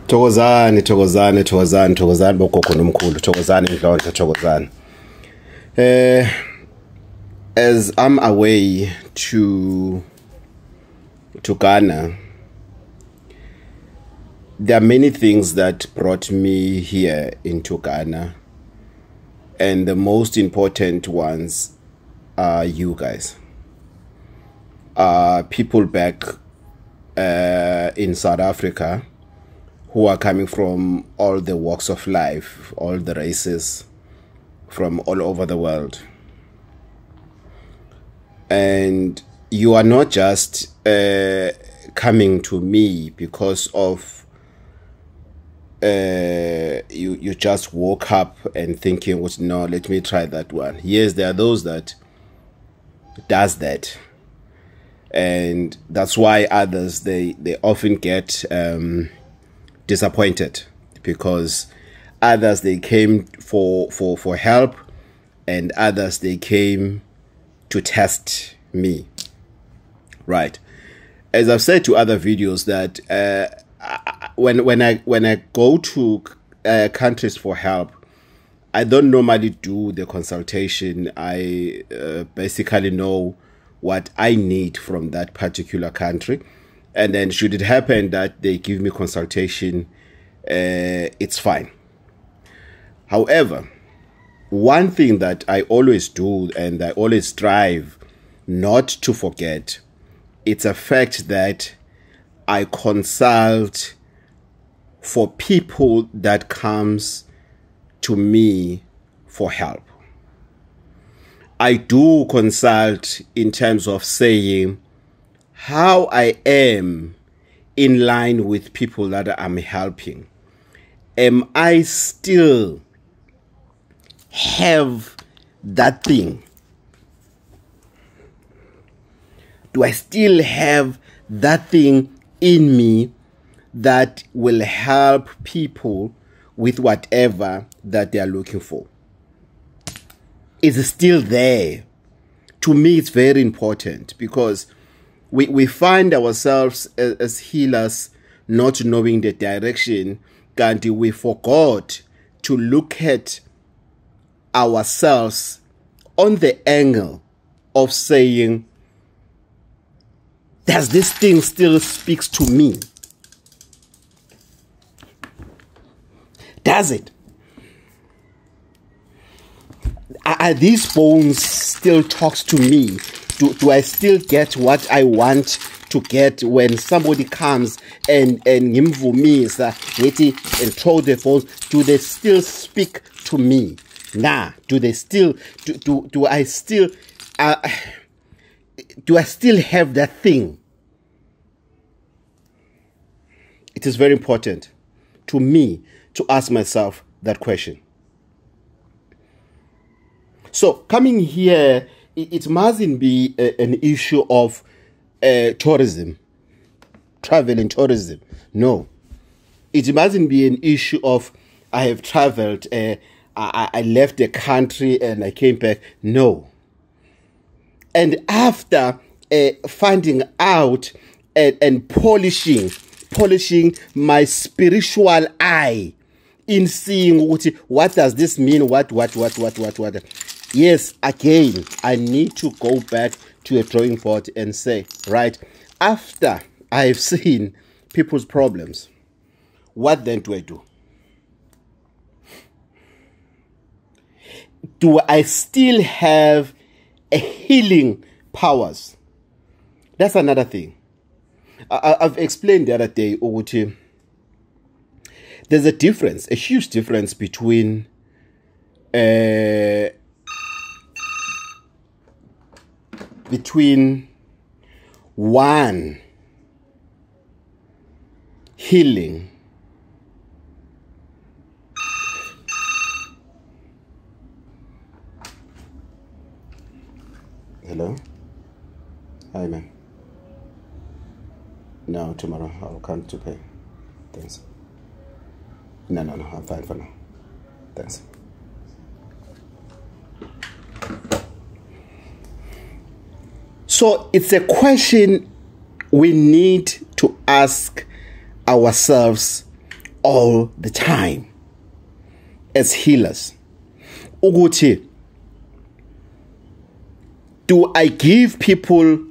Thokozani, thokozani, thokozani, thokozani bogogo nomkhulu, thokozani Ndlondlo, thokozani. As I'm away to Ghana, there are many things that brought me here into Ghana, and the most important ones are you guys. People back in South Africa who are coming from all the walks of life, all the races, from all over the world. And you are not just coming to me because of you just woke up and thinking, well, no, let me try that one. Yes, there are those that does that, and that's why others they often get disappointed, because others they came for help, and others they came to test me. Right. As I've said to other videos that when I go to countries for help, I don't normally do the consultation. I basically know what I need from that particular country, and then should it happen that they give me consultation, it's fine. However, one thing that I always do and I always strive not to forget, it's a fact that I consult for people that comes to me for help. I do consult in terms of saying how I am in line with people that I'm helping. Am I still have that thing? Do I still have that thing in me that will help people with whatever that they are looking for? Is it still there? To me, it's very important, because we find ourselves as healers not knowing the direction, and we forgot to look at ourselves on the angle of saying, does this thing still speaks to me? Does it? Are these bones still talks to me? Do I still get what I want to get when somebody comes and ngimvumisa ngithi and throw the bones? Do they still speak to me? Nah. Do they still do I still do I still have that thing? It is very important to me to ask myself that question. So coming here, it mustn't be an issue of tourism, travel and tourism. No. It mustn't be an issue of I have traveled, I left the country and I came back. No. And after finding out and polishing my spiritual eye in seeing what does this mean, what. Yes, again, I need to go back to a drawing board and say, right, after I've seen people's problems, what then do I do? Do I still have a healing powers? That's another thing. I've explained the other day, there's a difference, a huge difference between one healing hello, hi man, no, tomorrow I'll come to pay, thanks. No, I'm fine for now, thanks. So it's a question we need to ask ourselves all the time as healers. Ukuthi, do I give people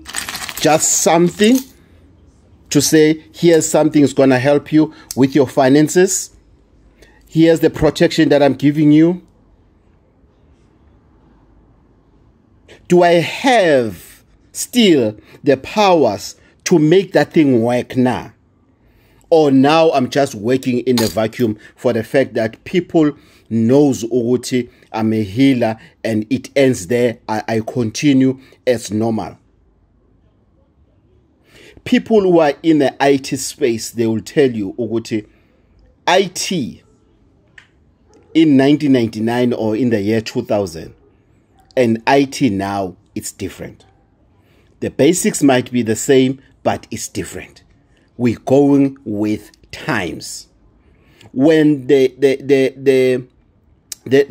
just something to say, here's something that's going to help you with your finances? Here's the protection that I'm giving you. Do I have still the powers to make that thing work now? Or now I'm just working in a vacuum for the fact that people knows ukuthi I'm a healer and it ends there. I continue as normal. People who are in the IT space, they will tell you ukuthi IT in 1999 or in the year 2000 and IT now, it's different. The basics might be the same, but it's different. We're going with times. When the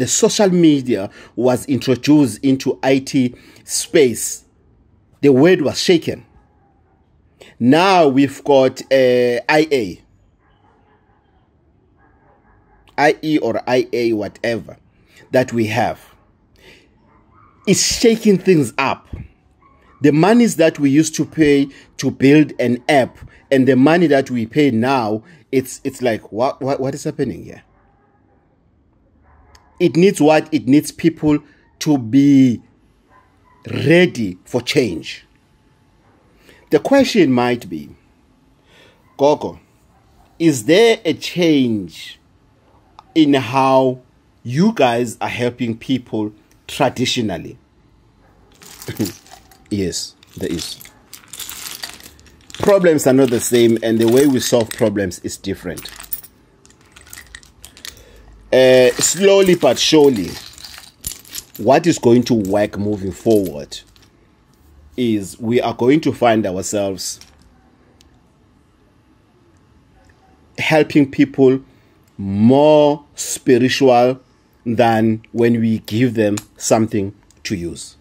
social media was introduced into IT space, the world was shaken. Now we've got IE or IA, whatever that we have. It's shaking things up. The monies that we used to pay to build an app and the money that we pay now, it's like, what is happening here? It needs what? It needs people to be ready for change. The question might be, Gogo, is there a change in how you guys are helping people traditionally? Yes, there is. Problems are not the same, and the way we solve problems is different. Slowly but surely, what is going to work moving forward is we are going to find ourselves helping people more spiritual than when we give them something to use.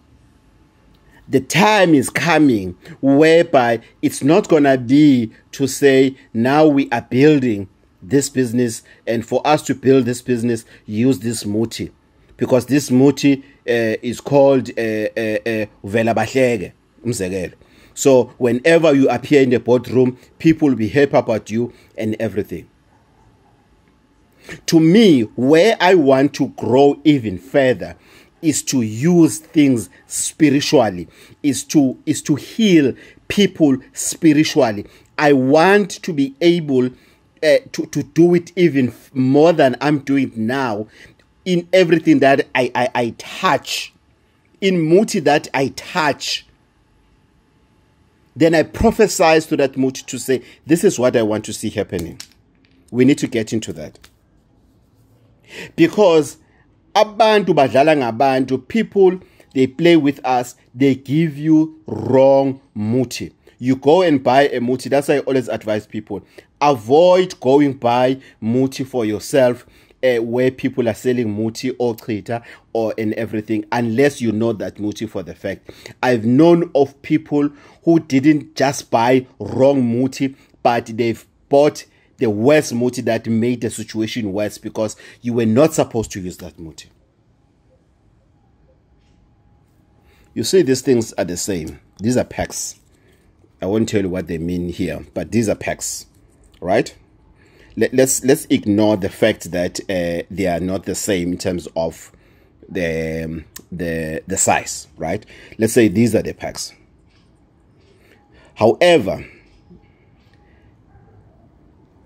The time is coming whereby it's not going to be to say, now we are building this business, and for us to build this business, use this muti. Because this muti is called Vela Bahlege. So whenever you appear in the boardroom, people will be happy about you and everything. To me, where I want to grow even further is to use things spiritually, is to heal people spiritually. I want to be able to do it even more than I'm doing now in everything that I touch, in muti that I touch. Then I prophesy to that muti to say, this is what I want to see happening. We need to get into that. Because abantu badlala ngabantu, people, they play with us, they give you wrong muti. You go and buy a muti. That's why I always advise people, avoid going buy muti for yourself where people are selling muti or krita or and everything, unless you know that muti for the fact. I've known of people who didn't just buy wrong muti, but they've bought the worst muti that made the situation worse because you were not supposed to use that muti. You see, these things are the same. These are packs. I won't tell you what they mean here, but these are packs, right? Let's ignore the fact that they are not the same in terms of the size, right? Let's say these are the packs. However,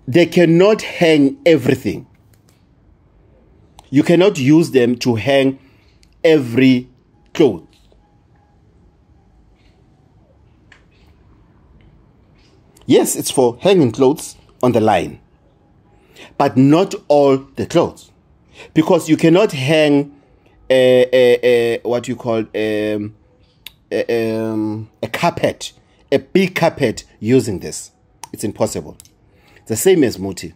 they cannot hang everything. You cannot use them to hang every cloth. Yes, it's for hanging clothes on the line, but not all the clothes, because you cannot hang what you call a carpet, a big carpet using this. It's impossible. The same as muti.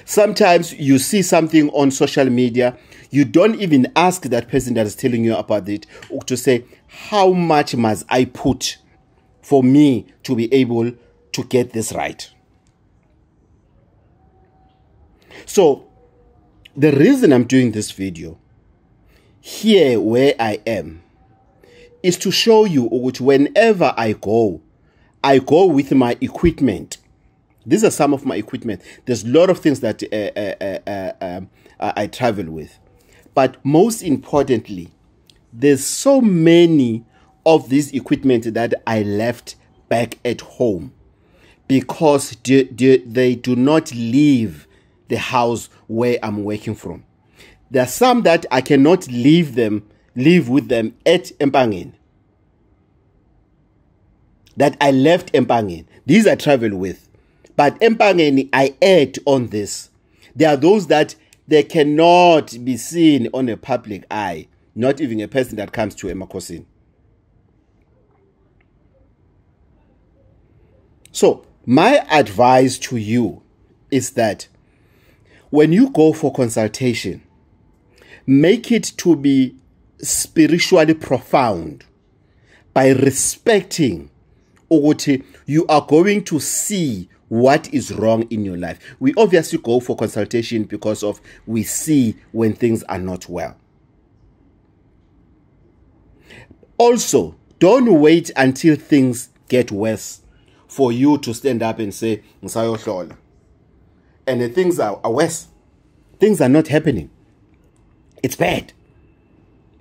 Sometimes you see something on social media, you don't even ask that person that is telling you about it to say, how much must I put for me to be able to get this right? So the reason I'm doing this video here where I am is to show you which whenever I go with my equipment. These are some of my equipment. There's a lot of things that I travel with. But most importantly, there's so many of these equipment that I left back at home because they do not leave the house where I'm working from. There are some that I cannot live with them at Empangeni, that I left Empangeni. These I travel with. But Empangeni, I add on this. There are those that they cannot be seen on a public eye, not even a person that comes to eMakhosini. So, my advice to you is that when you go for consultation, make it to be spiritually profound by respecting ukuthi you are going to see what is wrong in your life. We obviously go for consultation because of we see when things are not well. Also, don't wait until things get worse for you to stand up and say, Ngisayohlola. And the things are worse. Things are not happening. It's bad.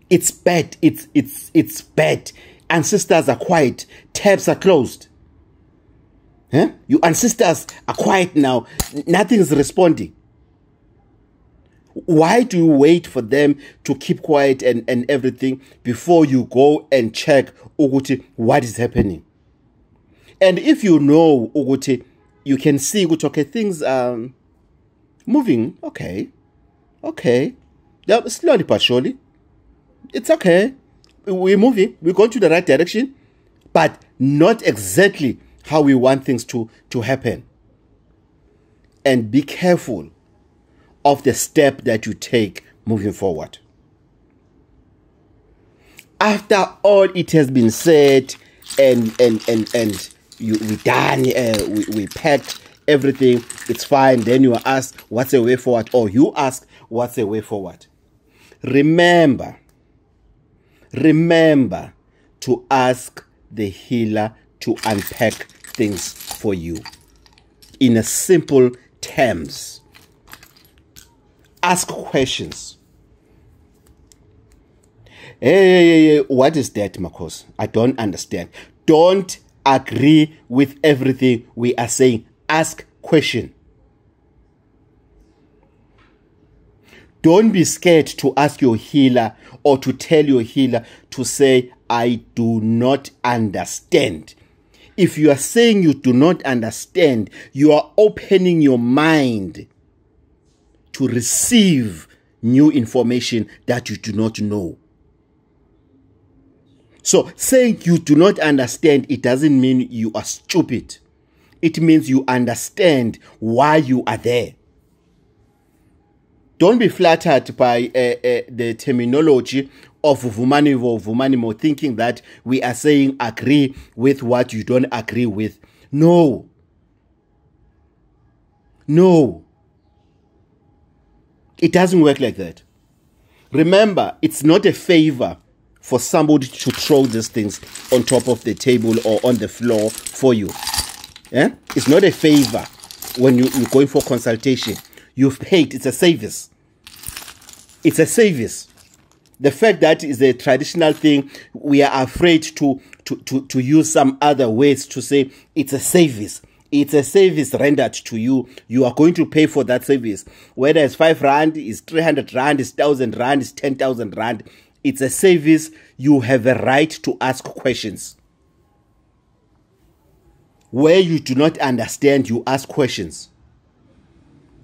It's bad. It's bad. Ancestors are quiet. Tabs are closed. Huh? Your ancestors are quiet now. Nothing is responding. Why do you wait for them to keep quiet and everything before you go and check ukuthi what is happening? And if you know ukuthi, you can see ukuthi, okay, things are moving. Okay. Yeah, slowly but surely. It's okay. We're moving. We're going to the right direction. But not exactly how we want things to happen. And be careful of the step that you take moving forward. After all it has been said and we done, we packed everything, it's fine. Then you are asked, what's the way forward? Or you ask, what's the way forward? Remember to ask the healer to unpack things for you in a simple terms. Ask questions. Hey, what is that, Makhosi? I don't understand. Don't agree with everything we are saying. Ask question. Don't be scared to ask your healer or to tell your healer to say, I do not understand. If you are saying you do not understand, you are opening your mind to receive new information that you do not know. So saying you do not understand, it doesn't mean you are stupid. It means you understand why you are there. Don't be flattered by the terminology of Vumanimo, thinking that we are saying agree with what you don't agree with. No. It doesn't work like that. Remember, it's not a favor for somebody to throw these things on top of the table or on the floor for you. Yeah? It's not a favor when you're going for consultation. You've paid. It's a service. It's a service. The fact that is a traditional thing, we are afraid to use some other words to say it's a service. It's a service rendered to you. You are going to pay for that service. Whether it's 5 rand, it's 300 rand, it's 1,000 rand, it's 10,000 rand. It's a service. You have a right to ask questions. Where you do not understand, you ask questions.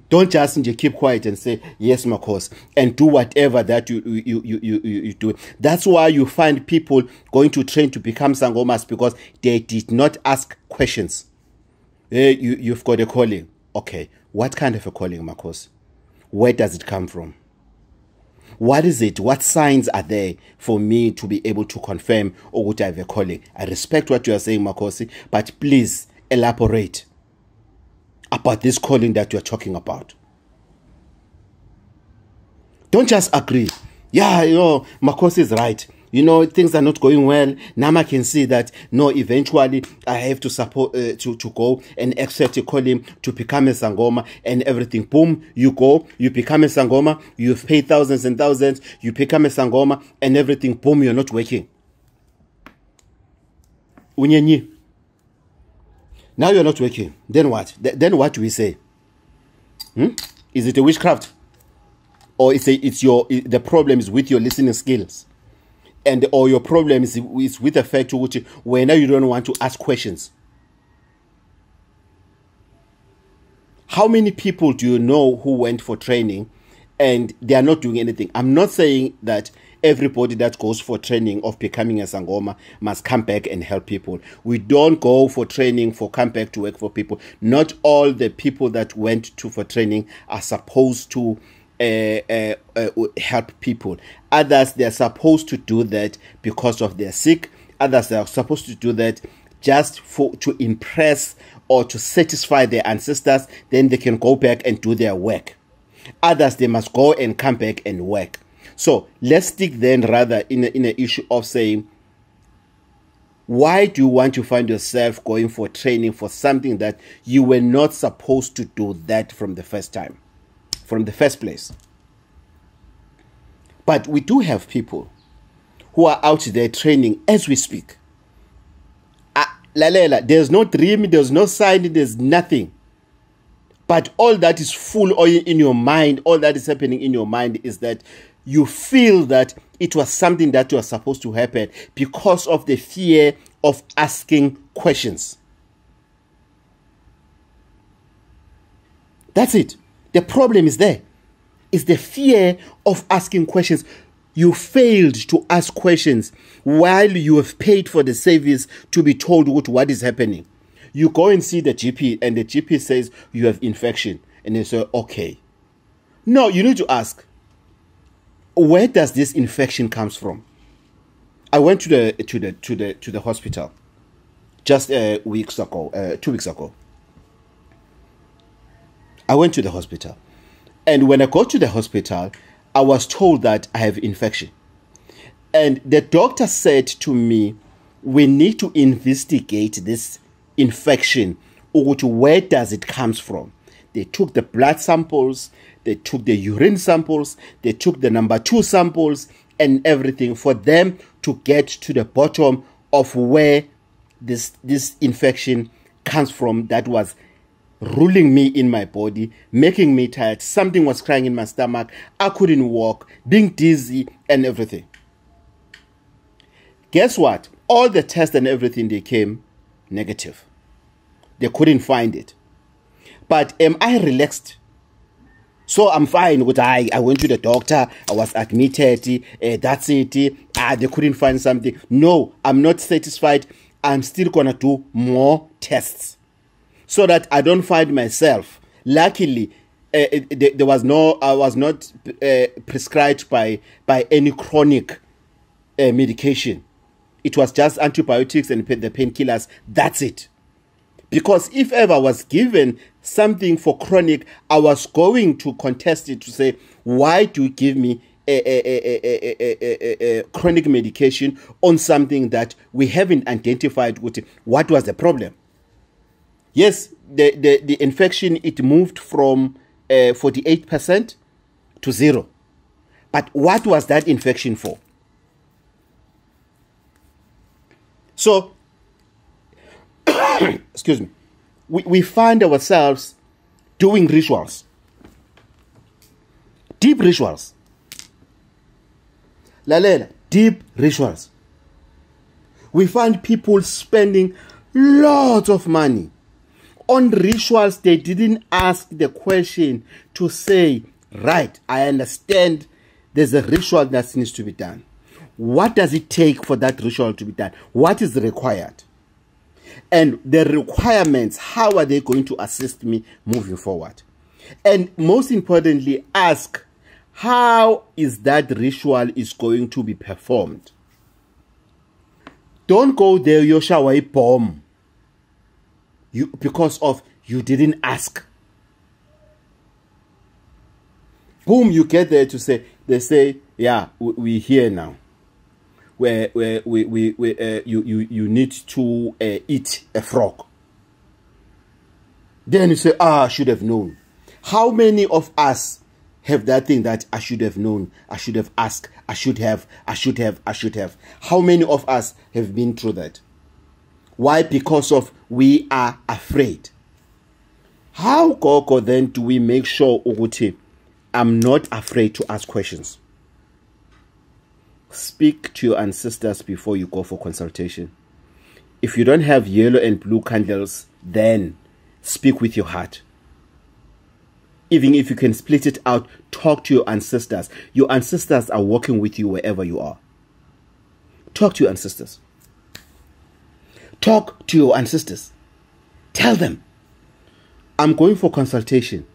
Don't just keep quiet and say, yes, Makhosi, and do whatever that you do. That's why you find people going to train to become Sangomas, because they did not ask questions. You've got a calling. Okay, what kind of a calling, Makhosi? Where does it come from? What is it? What signs are there for me to be able to confirm or would I have a calling? I respect what you are saying, Makhosi, but please elaborate about this calling that you are talking about. Don't just agree. Yeah, you know, Makhosi is right. You know, things are not going well. Nama can see that, no, eventually I have to support, to go and accept a calling to become a Sangoma and everything. Boom, you go, you become a Sangoma, you've paid thousands and thousands, you become a Sangoma and everything. Boom, you're not working. Unyenyi. Now you're not working. Then what? Then what do we say? Is it a witchcraft? Or the problem is with your listening skills? Or your problem is with the fact which when you don't want to ask questions. How many people do you know who went for training and they are not doing anything? I'm not saying that everybody that goes for training of becoming a Sangoma must come back and help people. We don't go for training for come back to work for people. Not all the people that went for training are supposed to help people. Others, they're supposed to do that because of they're sick. Others, they are supposed to do that just to impress or to satisfy their ancestors. Then they can go back and do their work. Others, they must go and come back and work. So let's stick then rather in an issue of saying, why do you want to find yourself going for training for something that you were not supposed to do that from the first time? From the first place. But we do have people who are out there training as we speak. Lalela, there's no dream, there's no sign, there's nothing. But all that is full in your mind, all that is happening in your mind is that you feel that it was something that was supposed to happen because of the fear of asking questions. That's it. The problem is there. It's the fear of asking questions. You failed to ask questions while you have paid for the service to be told what is happening. You go and see the GP and the GP says you have infection. And they say, okay. No, you need to ask, where does this infection comes from? I went to the hospital just 2 weeks ago. I went to the hospital. And when I got to the hospital, I was told that I have infection. And the doctor said to me, we need to investigate this infection. Where does it come from? They took the blood samples, they took the urine samples, they took the number 2 samples and everything for them to get to the bottom of where this infection comes from that was ruling me in my body, making me tired. Something was crying in my stomach. I couldn't walk, being dizzy and everything. Guess what? All the tests and everything, they came negative. They couldn't find it. But am I relaxed? So I'm fine with I went to the doctor, I was admitted, that's it. They couldn't find something. No, I'm not satisfied. I'm still gonna do more tests so that I don't find myself. Luckily, I was not prescribed by any chronic medication. It was just antibiotics and the painkillers. That's it. Because if ever I was given something for chronic, I was going to contest it to say, why do you give me a chronic medication on something that we haven't identified with what was the problem? Yes, the infection, it moved from 48% to 0. But what was that infection for? So, excuse me, we find ourselves doing rituals, deep rituals. Lalela, deep rituals. We find people spending lots of money on rituals. They didn't ask the question to say, right, I understand there's a ritual that needs to be done. What does it take for that ritual to be done? What is required? And the requirements, how are they going to assist me moving forward? And most importantly, ask, how is that ritual is going to be performed? Don't go there, you shower a bomb. Because of you didn't ask. Boom, you get there to say, they say, yeah, we're here now. Where you need to eat a frog. Then you say, I should have known. How many of us have that thing that I should have known, I should have asked, I should have. How many of us have been through that? Why? Because of we are afraid. How, Gogo, then do we make sure, Uguti, I'm not afraid to ask questions? Speak to your ancestors before you go for consultation. If you don't have yellow and blue candles, then speak with your heart. Even if you can split it out, talk to your ancestors. Your ancestors are working with you wherever you are. Talk to your ancestors. Talk to your ancestors. Tell them, I'm going for consultation.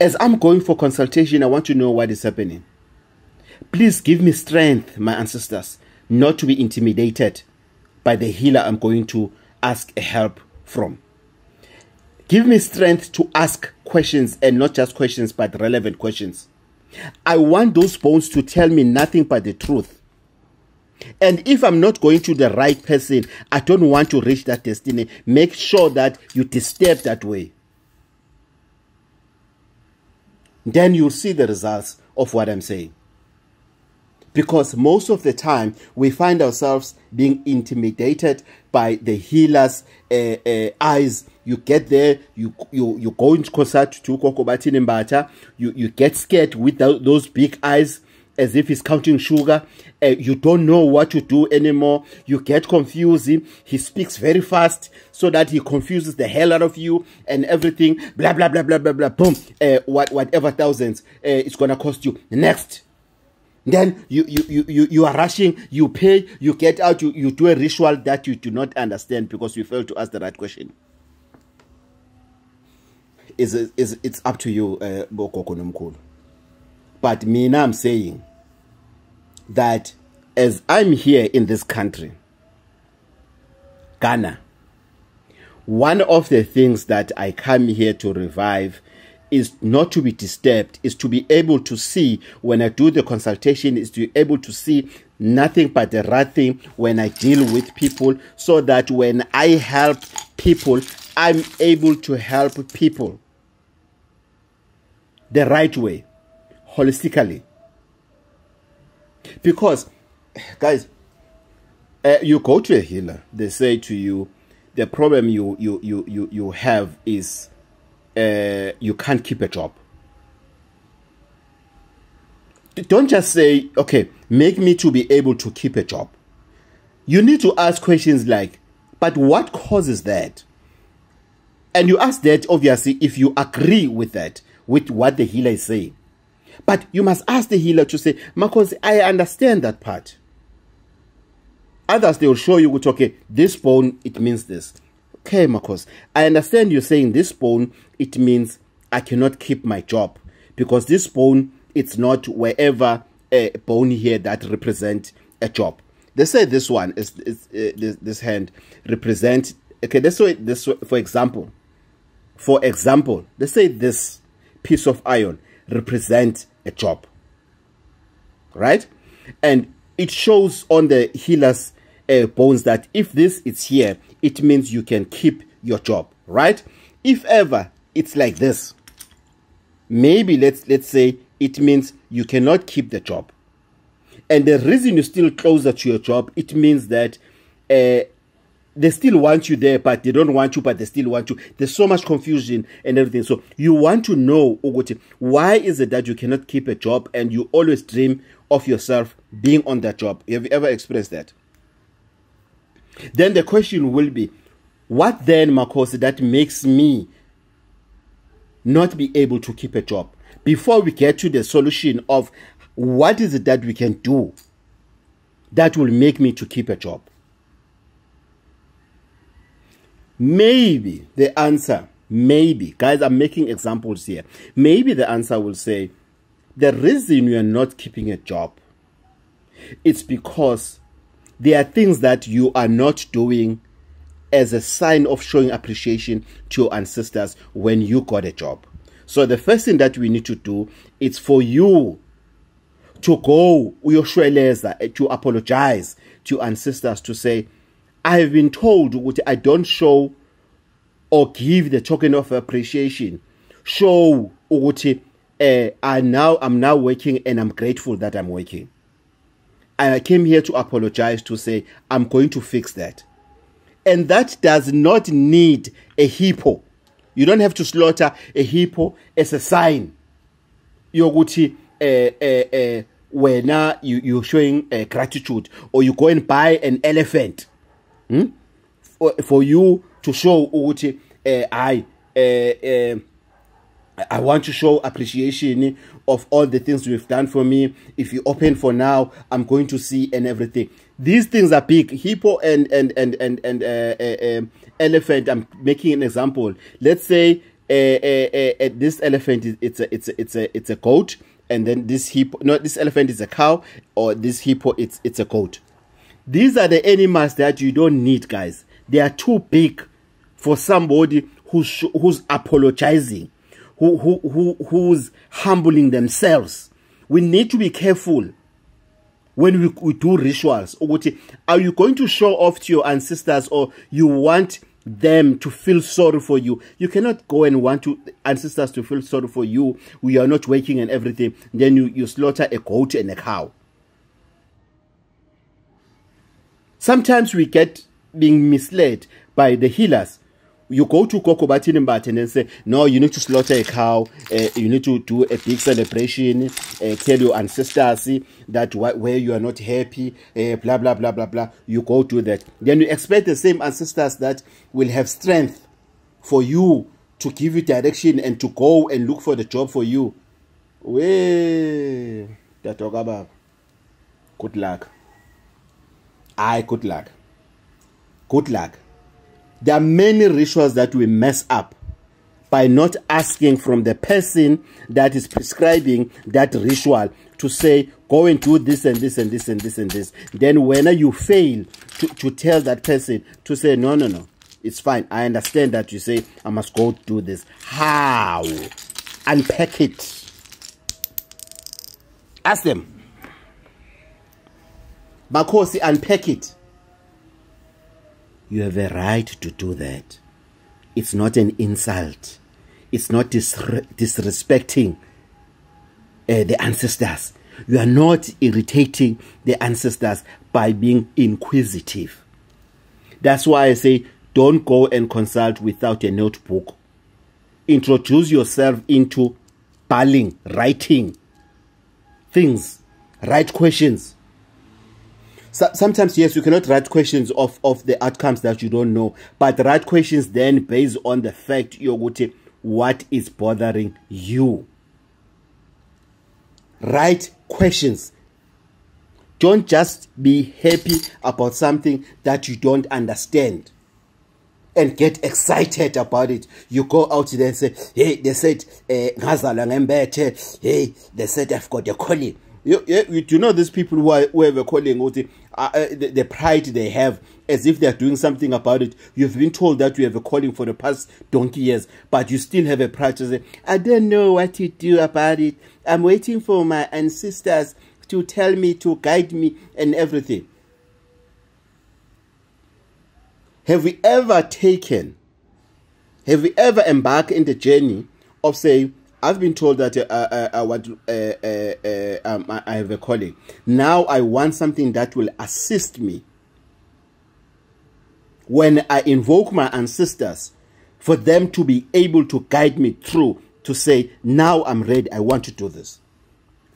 As I'm going for consultation, I want to know what is happening. Please give me strength, my ancestors, not to be intimidated by the healer I'm going to ask a help from. Give me strength to ask questions, and not just questions, but relevant questions. I want those bones to tell me nothing but the truth. And if I'm not going to the right person, I don't want to reach that destiny. Make sure that you disturb that way. Then you'll see the results of what I'm saying. Because most of the time, we find ourselves being intimidated by the healer's eyes. You get there, you go into concert to Kokobati Mbata, you get scared with those big eyes, as if he's counting sugar. You don't know what to do anymore. You get confused. He speaks very fast so that he confuses the hell out of you and everything. Blah, blah, blah, blah, blah, blah. Boom. Whatever thousands it's going to cost you. Next. Then you are rushing. You pay. You get out. You do a ritual that you do not understand because you failed to ask the right question. It's up to you, Bokoko Nomkhulu. But me now, I'm saying that as I'm here in this country, Ghana, one of the things that I come here to revive is not to be disturbed, is to be able to see when I do the consultation, is to be able to see nothing but the right thing when I deal with people, so that when I help people, I'm able to help people the right way, holistically. Because, guys, you go to a healer, they say to you, the problem you have is you can't keep a job. Don't just say, okay, make me to be able to keep a job. You need to ask questions like, but what causes that? And you ask that, obviously, if you agree with that, with what the healer is saying. But you must ask the healer to say, Marcos, I understand that part. Others, they will show you, okay, this bone, it means this. Okay, Marcos, I understand you're saying this bone, it means I cannot keep my job. Because this bone, it's not wherever a bone here that represent a job. They say this one, this hand represent, okay, this for example, they say this piece of iron represent a job, right? And it shows on the healer's bones that if this is here, it means you can keep your job, right? If ever it's like this, maybe let's say it means you cannot keep the job. And the reason you're still closer to your job, it means that they still want you there, but they don't want you, but they still want you. There's so much confusion and everything. So you want to know, Uguti, why is it that you cannot keep a job and you always dream of yourself being on that job? Have you ever experienced that? Then the question will be, what then, Makosi, that makes me not be able to keep a job? Before we get to the solution of what is it that we can do that will make me to keep a job? Maybe the answer, maybe, guys, I'm making examples here. Maybe the answer will say, the reason you are not keeping a job, it's because there are things that you are not doing as a sign of showing appreciation to your ancestors when you got a job. So the first thing that we need to do is for you to go to apologize to ancestors, to say, I have been told what I don't show or give the token of appreciation. Show what I'm now working, and I'm grateful that I'm working. And I came here to apologize, to say I'm going to fix that. And that does not need a hippo. You don't have to slaughter a hippo as a sign. Yoguti when you're showing gratitude, or you go and buy an elephant for you to show Uguti I want to show appreciation of all the things you've done for me. If you open for now, I'm going to see, and everything. These things are big. Hippo and elephant. I'm making an example. Let's say this elephant it's a goat, and then this hippo. No, this elephant is a cow, or this hippo it's a goat. These are the animals that you don't need, guys. They are too big for somebody who's apologizing. Who's humbling themselves. We need to be careful when we do rituals. Are you going to show off to your ancestors, or you want them to feel sorry for you? You cannot go and want ancestors to feel sorry for you. We are not working and everything. Then you slaughter a goat and a cow. Sometimes we get being misled by the healers. You go to Koko Batinimbat and then say, no, you need to slaughter a cow, you need to do a big celebration, tell your ancestors that where you are not happy, blah, blah, blah, blah, blah. You go to that. Then you expect the same ancestors that will have strength for you to give you direction and to go and look for the job for you. Good luck. Good luck. Good luck. There are many rituals that we mess up by not asking from the person that is prescribing that ritual to say, go and do this and this and this and this and this. Then when you fail to tell that person to say, no, it's fine. I understand that you say I must go do this. How? Unpack it. Ask them. Makosi, unpack it. You have a right to do that. It's not an insult. It's not disrespecting the ancestors. You are not irritating the ancestors by being inquisitive. That's why I say, don't go and consult without a notebook. Introduce yourself into baling, writing things, write questions. Sometimes, yes, you cannot write questions of the outcomes that you don't know, but write questions then based on the fact, what is bothering you. Write questions. Don't just be happy about something that you don't understand and get excited about it. You go out there and say, hey, they said, hey, they said I've got a calling. You know these people who have a calling, the pride they have, as if they are doing something about it. You've been told that you have a calling for the past donkey years, but you still have a pride to say, I don't know what to do about it. I'm waiting for my ancestors to tell me, to guide me and everything. Have we ever embarked in the journey of saying, I've been told that I have a calling. Now I want something that will assist me. When I invoke my ancestors, for them to be able to guide me through, to say, now I'm ready, I want to do this.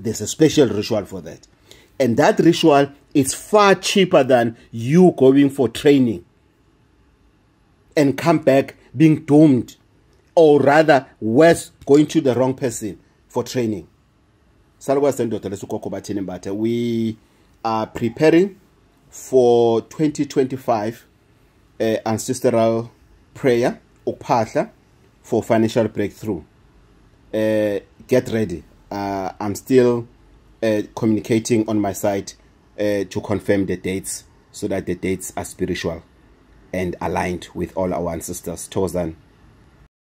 There's a special ritual for that. And that ritual is far cheaper than you going for training and come back being doomed. Or rather, worse, going to the wrong person for training. We are preparing for 2025 ancestral prayer, Upatha, for financial breakthrough. Get ready. I'm still communicating on my side to confirm the dates, so that the dates are spiritual and aligned with all our ancestors. Tozan.